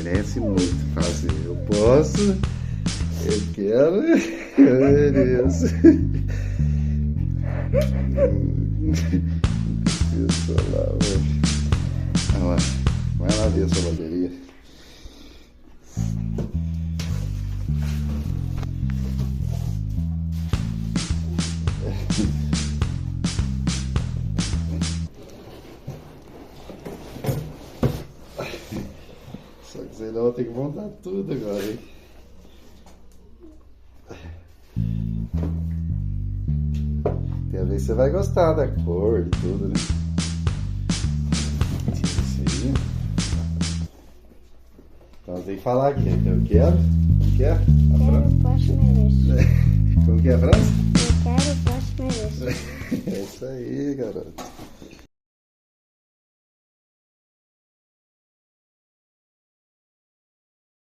merece muito fazer. Eu posso, eu quero, eu mereço. Isso lá, vai lá, vai lá ver a sua bateria. Só que sei não, tem que montar tudo agora, hein? Quer ver se você vai gostar da cor e tudo, né? Isso aí. Então tem que falar aqui. Eu quero. Como que é? Quero, posso, mereço. Como que é a frase? Eu quero, posso, mereço. É isso aí, garoto.